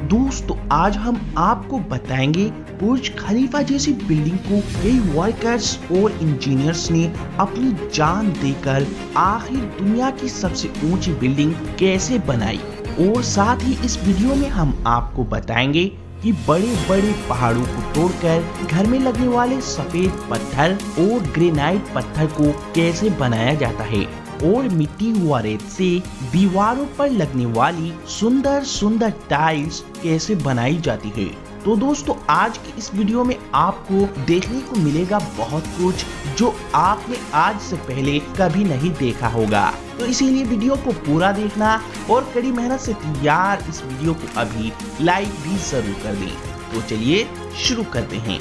दोस्तों आज हम आपको बताएंगे बुर्ज खलीफा जैसी बिल्डिंग को कई वर्कर्स और इंजीनियर्स ने अपनी जान देकर आखिर दुनिया की सबसे ऊंची बिल्डिंग कैसे बनाई। और साथ ही इस वीडियो में हम आपको बताएंगे कि बड़े बड़े पहाड़ों को तोड़कर घर में लगने वाले सफेद पत्थर और ग्रेनाइट पत्थर को कैसे बनाया जाता है और मिट्टी व रेत से दीवारों पर लगने वाली सुंदर सुंदर टाइल्स कैसे बनाई जाती है। तो दोस्तों आज की इस वीडियो में आपको देखने को मिलेगा बहुत कुछ जो आपने आज से पहले कभी नहीं देखा होगा। तो इसीलिए वीडियो को पूरा देखना और कड़ी मेहनत से तैयार इस वीडियो को अभी लाइक भी जरूर कर दें। तो चलिए शुरू करते हैं।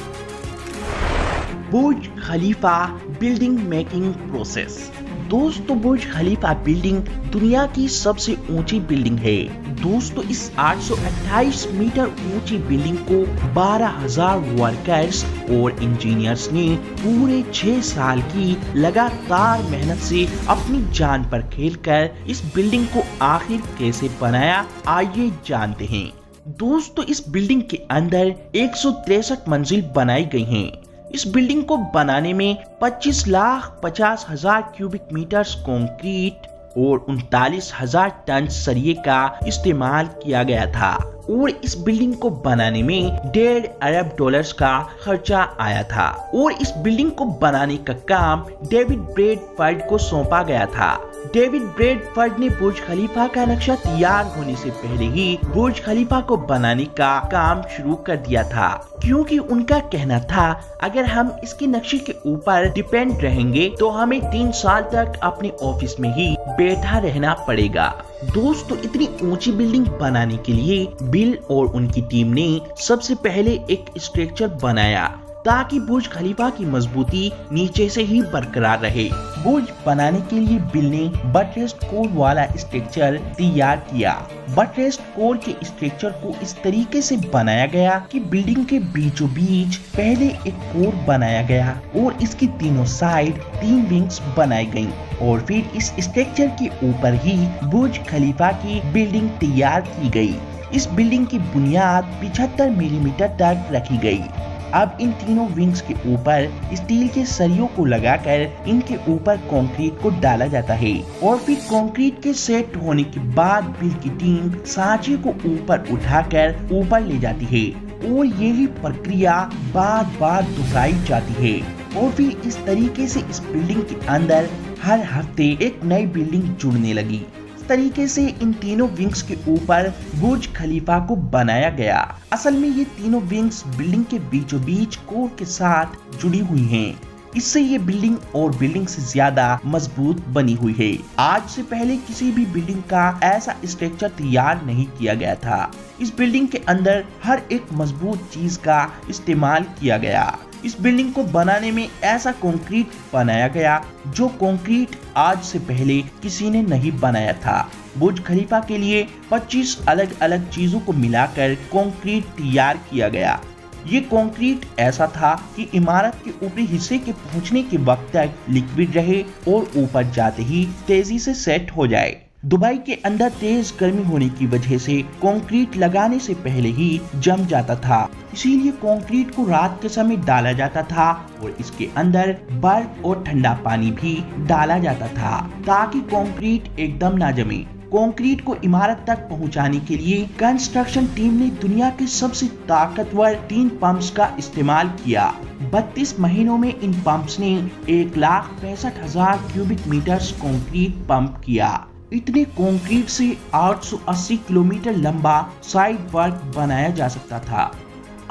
बुर्ज खलीफा बिल्डिंग मेकिंग प्रोसेस। दोस्तों बुर्ज खलीफा बिल्डिंग दुनिया की सबसे ऊंची बिल्डिंग है। दोस्तों इस 828 मीटर ऊंची बिल्डिंग को 12,000 वर्कर्स और इंजीनियर्स ने पूरे 6 साल की लगातार मेहनत से अपनी जान पर खेलकर इस बिल्डिंग को आखिर कैसे बनाया, आइए जानते हैं। दोस्तों इस बिल्डिंग के अंदर 163 मंजिल बनाई गई हैं। इस बिल्डिंग को बनाने में 25,50,000 क्यूबिक मीटर्स कंक्रीट और 39,000 टन सरिये का इस्तेमाल किया गया था और इस बिल्डिंग को बनाने में $1.5 अरब का खर्चा आया था और इस बिल्डिंग को बनाने का काम डेविड ब्रैडफर्ड को सौंपा गया था। डेविड ब्रैडफर्ड ने बुर्ज खलीफा का नक्शा तैयार होने से पहले ही बुर्ज खलीफा को बनाने का काम शुरू कर दिया था, क्योंकि उनका कहना था अगर हम इसके नक्शे के ऊपर डिपेंड रहेंगे तो हमें 3 साल तक अपने ऑफिस में ही बैठा रहना पड़ेगा। दोस्तों इतनी ऊंची बिल्डिंग बनाने के लिए बिल और उनकी टीम ने सबसे पहले एक स्ट्रक्चर बनाया ताकि बुर्ज खलीफा की मजबूती नीचे से ही बरकरार रहे। बुर्ज बनाने के लिए बिल ने बटरेस्ट कोर वाला स्ट्रक्चर तैयार किया। बटरेस्ट कोर के स्ट्रक्चर को इस तरीके से बनाया गया कि बिल्डिंग के बीचों बीच पहले एक कोर बनाया गया और इसकी तीनों साइड 3 विंग्स बनाई गयी और फिर इस स्ट्रक्चर के ऊपर ही बुर्ज खलीफा की बिल्डिंग तैयार की गई। इस बिल्डिंग की बुनियाद 75 मिलीमीटर तक रखी गई। अब इन तीनों विंग्स के ऊपर स्टील के सरियों को लगाकर इनके ऊपर कंक्रीट को डाला जाता है और फिर कंक्रीट के सेट होने के बाद बिल की टीम सांचे को ऊपर उठाकर ऊपर ले जाती है और यही प्रक्रिया बार बार दोहराई जाती है और फिर इस तरीके से इस बिल्डिंग के अंदर हर हफ्ते एक नई बिल्डिंग जुड़ने लगी। तरीके से इन तीनों विंग्स के ऊपर बुर्ज खलीफा को बनाया गया। असल में ये तीनों विंग्स बिल्डिंग के बीचों बीच कोर के साथ जुड़ी हुई हैं। इससे ये बिल्डिंग और बिल्डिंग से ज्यादा मजबूत बनी हुई है। आज से पहले किसी भी बिल्डिंग का ऐसा स्ट्रक्चर तैयार नहीं किया गया था। इस बिल्डिंग के अंदर हर एक मजबूत चीज का इस्तेमाल किया गया। इस बिल्डिंग को बनाने में ऐसा कंक्रीट बनाया गया जो कंक्रीट आज से पहले किसी ने नहीं बनाया था। बुर्ज खलीफा के लिए 25 अलग अलग चीजों को मिलाकर कंक्रीट तैयार किया गया। ये कंक्रीट ऐसा था कि इमारत के ऊपरी हिस्से के पहुंचने के वक्त तक लिक्विड रहे और ऊपर जाते ही तेजी से सेट हो जाए। दुबई के अंदर तेज गर्मी होने की वजह से कंक्रीट लगाने से पहले ही जम जाता था, इसीलिए कंक्रीट को रात के समय डाला जाता था और इसके अंदर बर्फ और ठंडा पानी भी डाला जाता था ताकि कंक्रीट एकदम ना जमे। कंक्रीट को इमारत तक पहुंचाने के लिए कंस्ट्रक्शन टीम ने दुनिया के सबसे ताकतवर 3 पंप्स का इस्तेमाल किया। 32 महीनों में इन पंप्स ने 1,65,000 क्यूबिक मीटर्स कंक्रीट पंप किया। इतने कंक्रीट से 880 किलोमीटर लंबा साइड वर्क बनाया जा सकता था।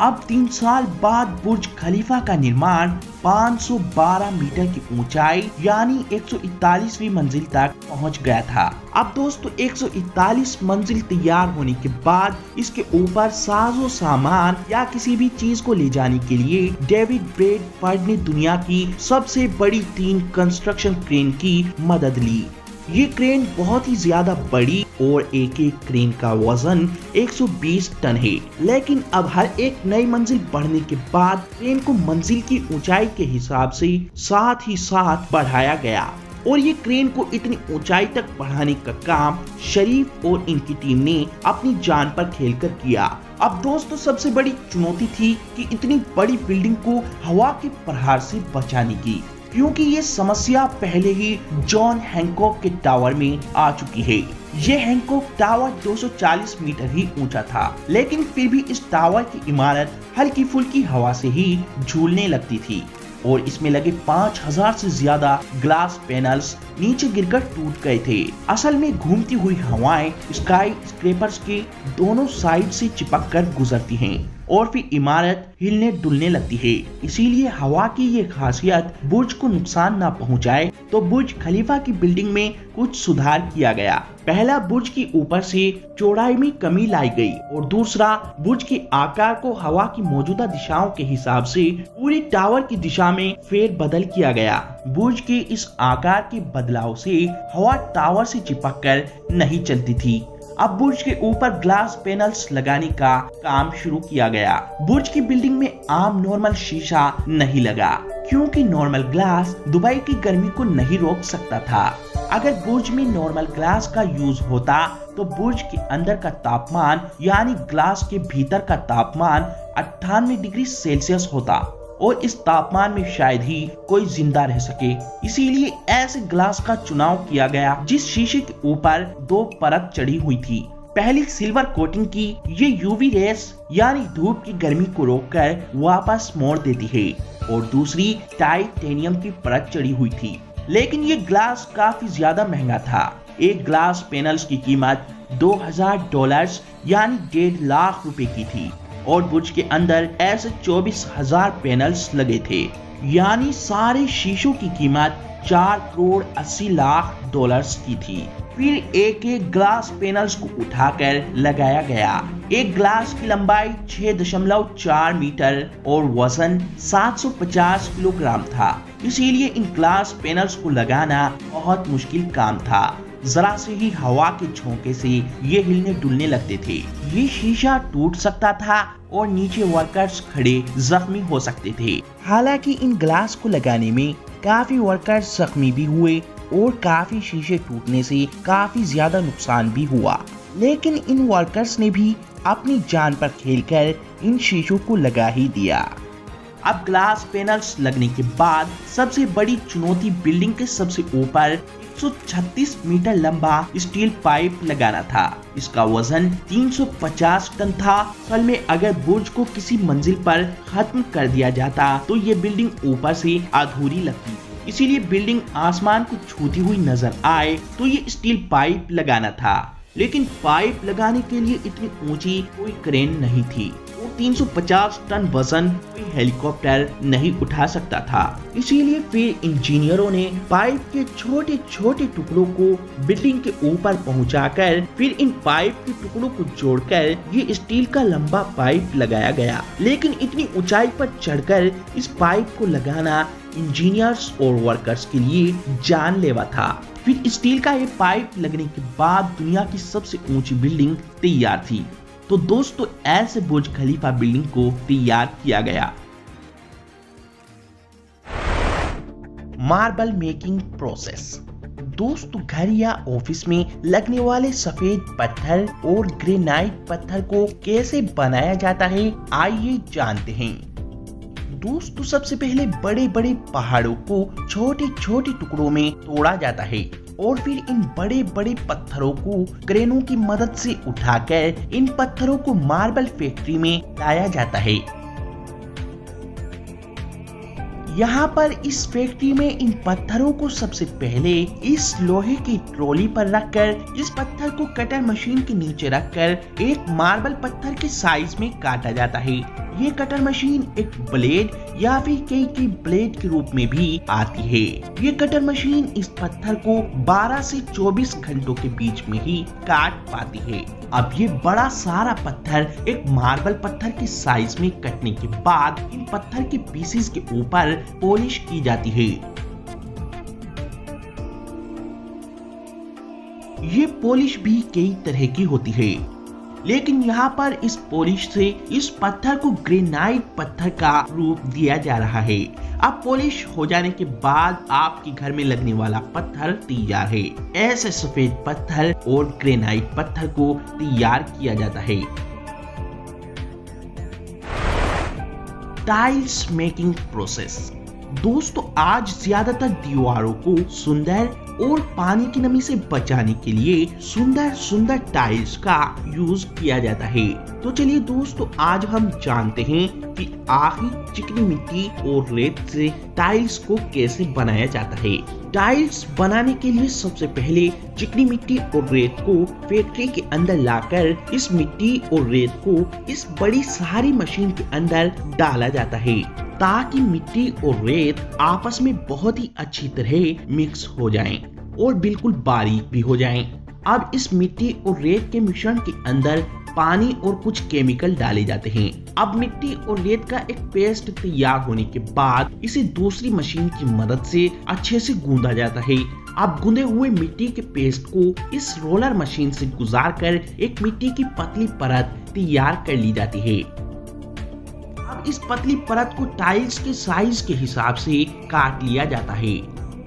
अब 3 साल बाद बुर्ज खलीफा का निर्माण 512 मीटर की ऊंचाई यानी 141वीं मंजिल तक पहुंच गया था। अब दोस्तों 141 मंजिल तैयार होने के बाद इसके ऊपर साजो सामान या किसी भी चीज को ले जाने के लिए डेविड ब्रैडफर्ड ने दुनिया की सबसे बड़ी 3 कंस्ट्रक्शन क्रेन की मदद ली। ये क्रेन बहुत ही ज्यादा बड़ी और एक एक क्रेन का वजन 120 टन है, लेकिन अब हर एक नई मंजिल बढ़ने के बाद क्रेन को मंजिल की ऊंचाई के हिसाब से साथ ही साथ बढ़ाया गया। और ये क्रेन को इतनी ऊंचाई तक बढ़ाने का काम शरीफ और इनकी टीम ने अपनी जान पर खेलकर किया। अब दोस्तों सबसे बड़ी चुनौती थी कि इतनी बड़ी बिल्डिंग को हवा के प्रहार से बचाने की, क्योंकि ये समस्या पहले ही जॉन हैंकॉक के टावर में आ चुकी है। ये हैंकॉक टावर 240 मीटर ही ऊंचा था, लेकिन फिर भी इस टावर की इमारत हल्की फुल्की हवा से ही झूलने लगती थी और इसमें लगे 5000 से ज्यादा ग्लास पैनल्स नीचे गिरकर टूट गए थे। असल में घूमती हुई हवाएं स्काई स्क्रैपर्स के दोनों साइड से चिपक कर गुजरती हैं और फिर इमारत हिलने डुलने लगती है। इसीलिए हवा की ये खासियत बुर्ज को नुकसान न पहुंचाए, तो बुर्ज खलीफा की बिल्डिंग में कुछ सुधार किया गया। पहला, बुर्ज की ऊपर से चौड़ाई में कमी लाई गई और दूसरा, बुर्ज के आकार को हवा की मौजूदा दिशाओं के हिसाब से पूरी टावर की दिशा में फेर बदल किया गया। बुर्ज के इस आकार के बदलाव से हवा टावर से चिपक कर नहीं चलती थी। अब बुर्ज के ऊपर ग्लास पैनल्स लगाने का काम शुरू किया गया। बुर्ज की बिल्डिंग में आम नॉर्मल शीशा नहीं लगा, क्योंकि नॉर्मल ग्लास दुबई की गर्मी को नहीं रोक सकता था। अगर बुर्ज में नॉर्मल ग्लास का यूज होता तो बुर्ज के अंदर का तापमान यानी ग्लास के भीतर का तापमान 98 डिग्री सेल्सियस होता और इस तापमान में शायद ही कोई जिंदा रह सके। इसीलिए ऐसे ग्लास का चुनाव किया गया जिस शीशे के ऊपर 2 परत चढ़ी हुई थी। पहली सिल्वर कोटिंग की, ये यूवी रेस यानी धूप की गर्मी को रोककर वापस मोड़ देती है, और दूसरी टाइटेनियम की परत चढ़ी हुई थी। लेकिन ये ग्लास काफी ज्यादा महंगा था। एक ग्लास पैनल्स की कीमत $2000 यानी 1.5 लाख रुपए की थी और बुर्ज के अंदर ऐसे 24,000 पैनल्स लगे थे, यानी सारे शीशों की कीमत $4,80,00,000 की थी। फिर एक एक ग्लास पैनल्स को उठाकर लगाया गया। एक ग्लास की लंबाई 6.4 मीटर और वजन 750 किलोग्राम था। इसीलिए इन ग्लास पैनल्स को लगाना बहुत मुश्किल काम था। जरा से ही हवा के झोंके से ये हिलने डुलने लगते थे। ये शीशा टूट सकता था और नीचे वर्कर्स खड़े जख्मी हो सकते थे। हालांकि इन ग्लास को लगाने में काफी वर्कर्स जख्मी भी हुए और काफी शीशे टूटने से काफी ज्यादा नुकसान भी हुआ, लेकिन इन वर्कर्स ने भी अपनी जान पर खेलकर इन शीशों को लगा ही दिया। अब ग्लास पैनल्स लगने के बाद सबसे बड़ी चुनौती बिल्डिंग के सबसे ऊपर 136 मीटर लंबा स्टील पाइप लगाना था। इसका वजन 350 टन था। असल में अगर बुर्ज को किसी मंजिल पर खत्म कर दिया जाता तो ये बिल्डिंग ऊपर से अधूरी लगती। इसीलिए बिल्डिंग आसमान को छूती हुई नजर आए तो ये स्टील पाइप लगाना था, लेकिन पाइप लगाने के लिए इतनी ऊंची कोई क्रेन नहीं थी और 350 टन वजन कोई हेलीकॉप्टर नहीं उठा सकता था। इसीलिए फिर इंजीनियरों ने पाइप के छोटे छोटे टुकड़ों को बिल्डिंग के ऊपर पहुंचाकर फिर इन पाइप के टुकड़ों को जोड़कर ये स्टील का लंबा पाइप लगाया गया। लेकिन इतनी ऊंचाई पर चढ़कर इस पाइप को लगाना इंजीनियर्स और वर्कर्स के लिए जानलेवा था। फिर स्टील का ये पाइप लगने के बाद दुनिया की सबसे ऊंची बिल्डिंग तैयार थी। तो दोस्तों ऐसे बुर्ज खलीफा बिल्डिंग को तैयार किया गया। Marble making process. दोस्तों घर या ऑफिस में लगने वाले सफेद पत्थर और ग्रेनाइट पत्थर को कैसे बनाया जाता है, आइए जानते हैं। दोस्तों सबसे पहले बड़े बड़े पहाड़ों को छोटे छोटे टुकड़ों में तोड़ा जाता है और फिर इन बड़े बड़े पत्थरों को क्रेनों की मदद से उठाकर इन पत्थरों को मार्बल फैक्ट्री में लाया जाता है। यहाँ पर इस फैक्ट्री में इन पत्थरों को सबसे पहले इस लोहे की ट्रॉली पर रखकर इस पत्थर को कटर मशीन के नीचे रखकर एक मार्बल पत्थर के साइज में काटा जाता है। ये कटर मशीन एक ब्लेड या फिर कई ब्लेड के रूप में भी आती है। ये कटर मशीन इस पत्थर को 12 से 24 घंटों के बीच में ही काट पाती है। अब ये बड़ा सारा पत्थर एक मार्बल पत्थर के साइज में कटने के बाद इन पत्थर के पीसेस के ऊपर पॉलिश की जाती है। ये पॉलिश भी कई तरह की होती है। लेकिन यहाँ पर इस पॉलिश से इस पत्थर को ग्रेनाइट पत्थर का रूप दिया जा रहा है। अब पॉलिश हो जाने के बाद आपके घर में लगने वाला पत्थर तैयार है। ऐसे सफेद पत्थर और ग्रेनाइट पत्थर को तैयार किया जाता है। Tiles making process. दोस्तों आज ज्यादातर दीवारों को सुंदर और पानी की नमी से बचाने के लिए सुंदर सुंदर टाइल्स का यूज किया जाता है। तो चलिए दोस्तों आज हम जानते हैं कि आखिर चिकनी मिट्टी और रेत से टाइल्स को कैसे बनाया जाता है। टाइल्स बनाने के लिए सबसे पहले चिकनी मिट्टी और रेत को फैक्ट्री के अंदर लाकर इस मिट्टी और रेत को इस बड़ी सारी मशीन के अंदर डाला जाता है ताकि मिट्टी और रेत आपस में बहुत ही अच्छी तरह मिक्स हो जाएं और बिल्कुल बारीक भी हो जाएं। अब इस मिट्टी और रेत के मिश्रण के अंदर पानी और कुछ केमिकल डाले जाते हैं। अब मिट्टी और रेत का एक पेस्ट तैयार होने के बाद इसे दूसरी मशीन की मदद से अच्छे से गूंदा जाता है। अब गूंदे हुए मिट्टी के पेस्ट को इस रोलर मशीन से गुजारकर एक मिट्टी की पतली परत तैयार कर ली जाती है। अब इस पतली परत को टाइल्स के साइज के हिसाब से काट लिया जाता है।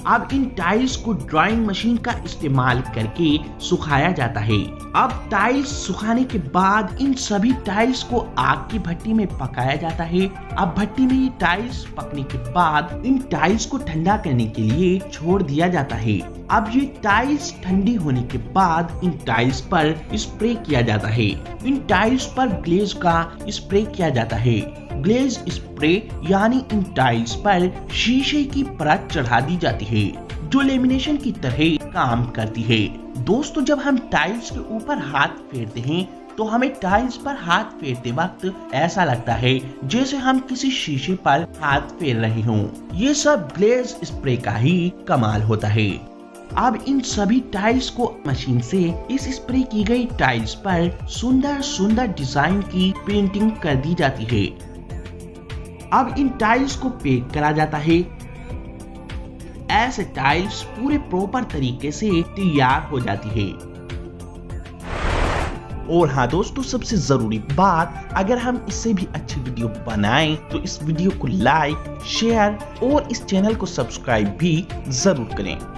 अब इन टाइल्स को ड्राइंग मशीन का इस्तेमाल करके सुखाया जाता है। अब टाइल्स सुखाने के बाद इन सभी टाइल्स को आग की भट्टी में पकाया जाता है। अब भट्टी में ये टाइल्स पकने के बाद इन टाइल्स को ठंडा करने के लिए छोड़ दिया जाता है। अब ये टाइल्स ठंडी होने के बाद इन टाइल्स पर स्प्रे किया जाता है। इन टाइल्स पर ग्लेज का स्प्रे किया जाता है। ग्लेज स्प्रे यानी इन टाइल्स पर शीशे की परत चढ़ा दी जाती है जो लेमिनेशन की तरह काम करती है। दोस्तों जब हम टाइल्स के ऊपर हाथ फेरते हैं तो हमें टाइल्स पर हाथ फेरते वक्त ऐसा लगता है जैसे हम किसी शीशे पर हाथ फेर रहे हों। ये सब ग्लेज स्प्रे का ही कमाल होता है। अब इन सभी टाइल्स को मशीन से इस स्प्रे की गई टाइल्स पर सुंदर सुंदर डिजाइन की पेंटिंग कर दी जाती है। अब इन टाइल्स को पैक करा जाता है। ऐसे टाइल्स पूरे प्रॉपर तरीके से तैयार हो जाती है। और हाँ दोस्तों सबसे जरूरी बात, अगर हम इससे भी अच्छी वीडियो बनाएं तो इस वीडियो को लाइक, शेयर और इस चैनल को सब्सक्राइब भी जरूर करें।